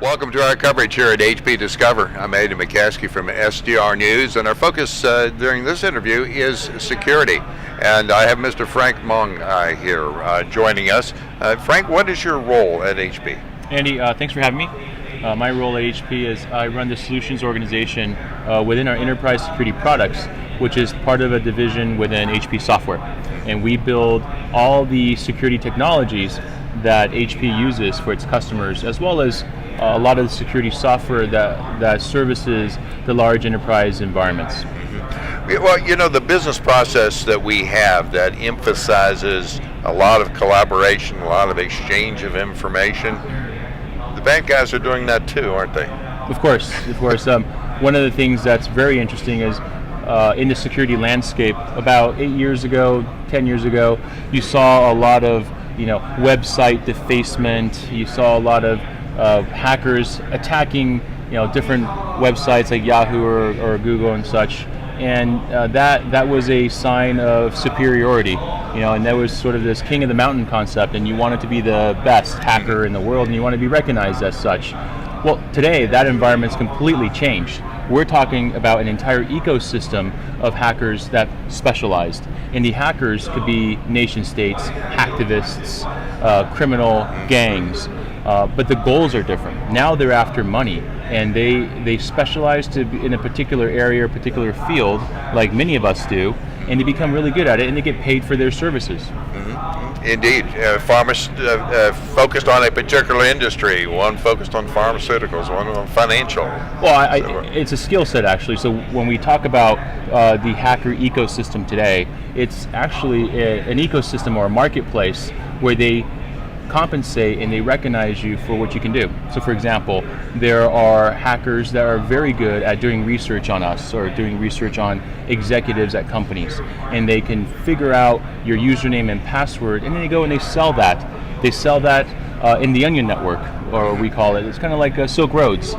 Welcome to our coverage here at HP Discover. I'm Aidan McCaskey from SDR News, and our focus during this interview is security. And I have Mr. Frank Mong here joining us. Frank, what is your role at HP? Andy, thanks for having me. My role at HP is I run the solutions organization within our enterprise security products, which is part of a division within HP Software. And we build all the security technologies that HP uses for its customers, as well as a lot of the security software that services the large enterprise environments. Mm-hmm. Well, you know, the business process that we have that emphasizes a lot of collaboration, a lot of exchange of information, the bad guys are doing that too, aren't they? Of course. One of the things that's very interesting is in the security landscape, about 8 years ago, 10 years ago, you saw a lot of website defacement. You saw a lot of hackers attacking different websites like Yahoo or Google and such, and that was a sign of superiority, and that was sort of this king of the mountain concept, and you wanted to be the best hacker in the world and you want to be recognized as such. Well, today that environment's completely changed. We're talking about an entire ecosystem of hackers that specialized, and the hackers could be nation states, hacktivists, criminal gangs, but the goals are different. Now they're after money, and they specialize in a particular area or particular field, like many of us do, and they become really good at it, and they get paid for their services. Mm-hmm. Indeed. Focused on a particular industry, one focused on pharmaceuticals, one on financial. Well, it's a skill set, actually. So when we talk about the hacker ecosystem today, it's actually an ecosystem or a marketplace where they compensate and they recognize you for what you can do. So for example, there are hackers that are very good at doing research on us or doing research on executives at companies, and they can figure out your username and password, and then they go and they sell that. They sell that in the Onion Network, or we call it. It's kind of like Silk Road's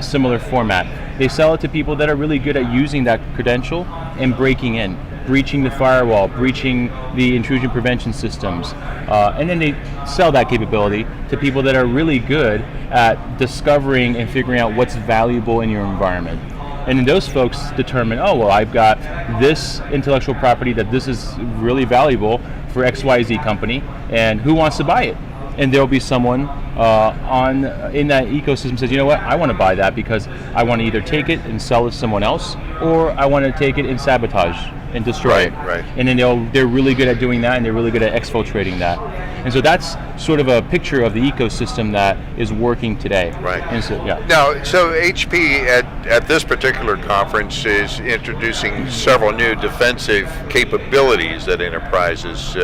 similar format. They sell it to people that are really good at using that credential and breaking in, breaching the firewall, breaching the intrusion prevention systems, and then they sell that capability to people that are really good at discovering and figuring out what's valuable in your environment. And then those folks determine, oh, well, I've got this intellectual property that this is really valuable for XYZ company, and who wants to buy it? And there'll be someone in that ecosystem says, you know what, I want to buy that because I want to either take it and sell it to someone else, or I want to take it and sabotage and destroy it. Right. And then they're really good at doing that, and they're really good at exfiltrating that. And so that's sort of a picture of the ecosystem that is working today. Right. And so, yeah. Now, so HP at this particular conference is introducing several new defensive capabilities that enterprises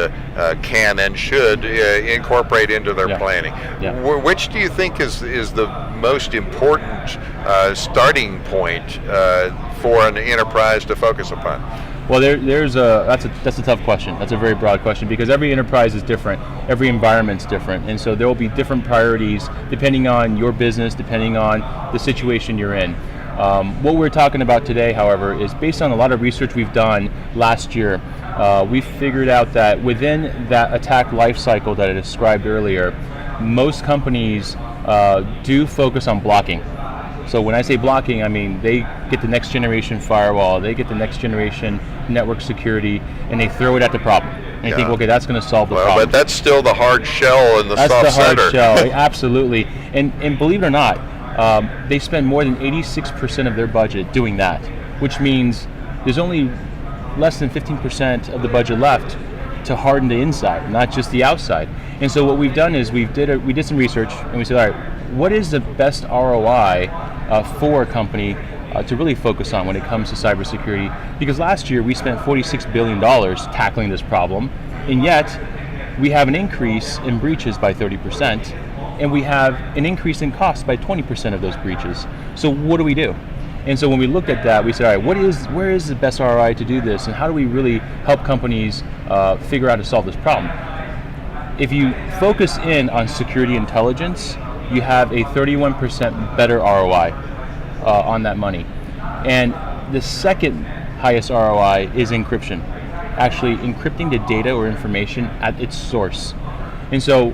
can and should incorporate into their planning. Yeah. Which do you think is the most important starting point for an enterprise to focus upon? Well, that's a tough question. That's a very broad question because every enterprise is different, every environment's different, and so there will be different priorities depending on your business, depending on the situation you're in. What we're talking about today, however, is based on a lot of research we've done last year. We figured out that within that attack life cycle that I described earlier, most companies do focus on blocking. So when I say blocking, I mean they get the next generation firewall, they get the next generation network security, and they throw it at the problem. And they think, okay, that's going to solve the problem. But that's still the hard shell and the soft center. That's the hard shell, absolutely. And believe it or not, they spend more than 86% of their budget doing that, which means there's only less than 15% of the budget left to harden the inside, not just the outside. And so what we've done is we did some research, and we said, all right, what is the best ROI for a company to really focus on when it comes to cybersecurity? Because last year we spent $46 billion tackling this problem, and yet we have an increase in breaches by 30%, and we have an increase in costs by 20% of those breaches. So what do we do? And so when we looked at that, we said, all right, where is the best ROI to do this, and how do we really help companies figure out how to solve this problem? If you focus in on security intelligence, you have a 31% better ROI on that money. And the second highest ROI is encryption, actually encrypting the data or information at its source. And so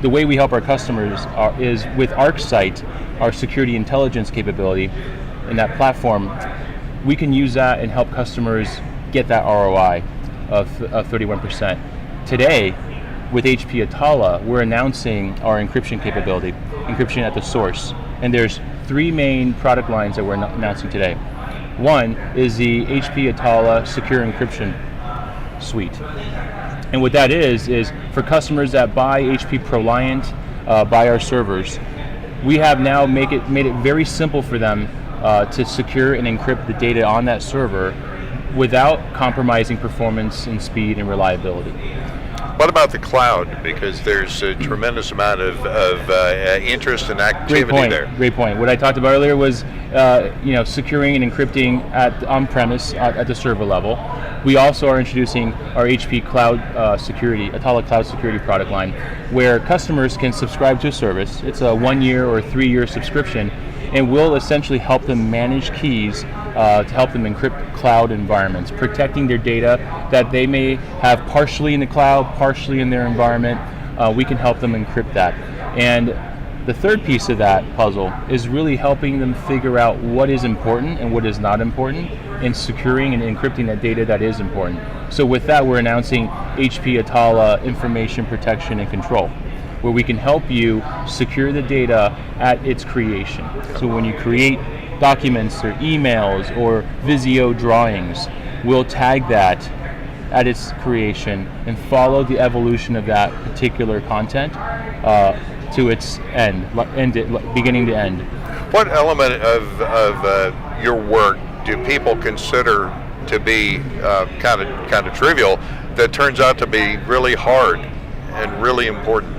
the way we help our customers is with ArcSight, our security intelligence capability, in that platform. We can use that and help customers get that ROI of 31%. Today, with HP Atalla, we're announcing our encryption capability, encryption at the source. And there's 3 main product lines that we're announcing today. One is the HP Atalla Secure Encryption Suite. And what that is for customers that buy HP ProLiant, buy our servers, we have now made it very simple for them to secure and encrypt the data on that server without compromising performance and speed and reliability. What about the cloud? Because there's a tremendous amount of interest and activity there. Great point. What I talked about earlier was securing and encrypting at on-premise at the server level. We also are introducing our HP Cloud Security, Atalla Cloud Security product line, where customers can subscribe to a service. It's a 1-year or 3-year subscription, and we'll essentially help them manage keys to help them encrypt cloud environments, protecting their data that they may have partially in the cloud, partially in their environment. We can help them encrypt that. And the third piece of that puzzle is really helping them figure out what is important and what is not important, and securing and encrypting that data that is important. So with that, we're announcing HP Atalla Information Protection and Control, where we can help you secure the data at its creation. So when you create documents or emails or Visio drawings, we'll tag that at its creation and follow the evolution of that particular content to its end, beginning to end. What element of your work do people consider to be kind of trivial that turns out to be really hard and really important?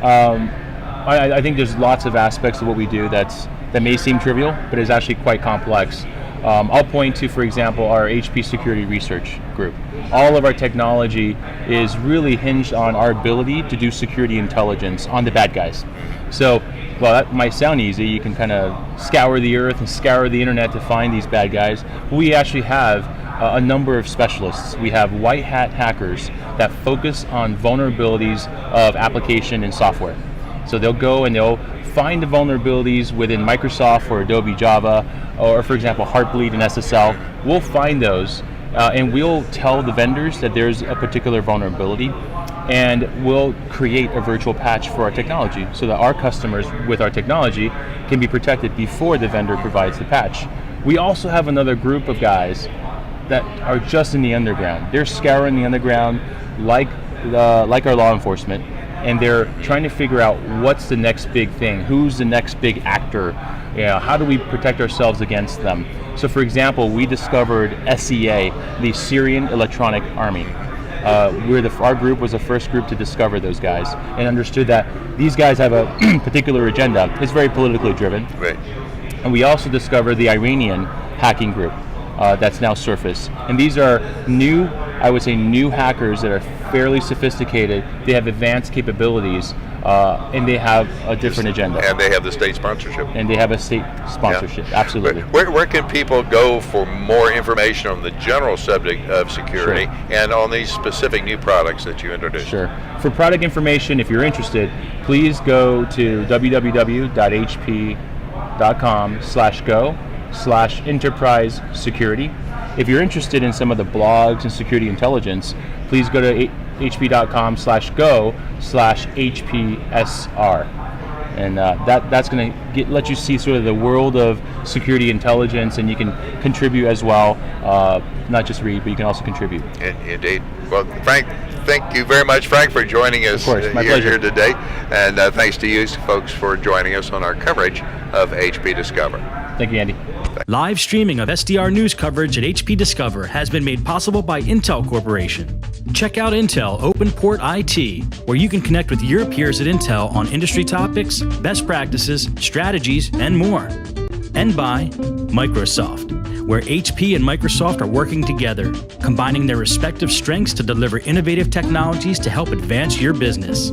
I think there's lots of aspects of what we do that may seem trivial, but is actually quite complex. I'll point to, for example, our HP Security Research Group. All of our technology is really hinged on our ability to do security intelligence on the bad guys. So, well, that might sound easy. You can kind of scour the earth and scour the internet to find these bad guys. We actually have a number of specialists. We have white hat hackers that focus on vulnerabilities of application and software. So they'll go and they'll find the vulnerabilities within Microsoft or Adobe Java, or for example Heartbleed and SSL. We'll find those and we'll tell the vendors that there's a particular vulnerability, and we'll create a virtual patch for our technology so that our customers with our technology can be protected before the vendor provides the patch. We also have another group of guys that are just in the underground. They're scouring the underground like our law enforcement, and they're trying to figure out what's the next big thing, who's the next big actor, how do we protect ourselves against them. So for example, we discovered SEA, the Syrian Electronic Army. Our group was the first group to discover those guys and understood that these guys have a particular agenda. It's very politically driven. Right. And we also discovered the Iranian hacking group that's now surfaced. And these are new hackers that are fairly sophisticated. They have advanced capabilities, and they have a different agenda. And they have the state sponsorship. Yeah. Absolutely. Where can people go for more information on the general subject of security and on these specific new products that you introduced? Sure. For product information, if you're interested, please go to www.hp.com/go/enterprise security. If you're interested in some of the blogs and security intelligence, please go to hp.com/go/HPSR. And that's going to let you see sort of the world of security intelligence, and you can contribute as well, not just read, but you can also contribute. Indeed. Well, Frank, thank you very much, Frank, for joining us here today. And thanks to you folks for joining us on our coverage of HP Discover. Thank you, Andy. Live streaming of SDR news coverage at HP Discover has been made possible by Intel Corporation. Check out Intel OpenPort IT, where you can connect with your peers at Intel on industry topics, best practices, strategies, and more. And by Microsoft, where HP and Microsoft are working together, combining their respective strengths to deliver innovative technologies to help advance your business.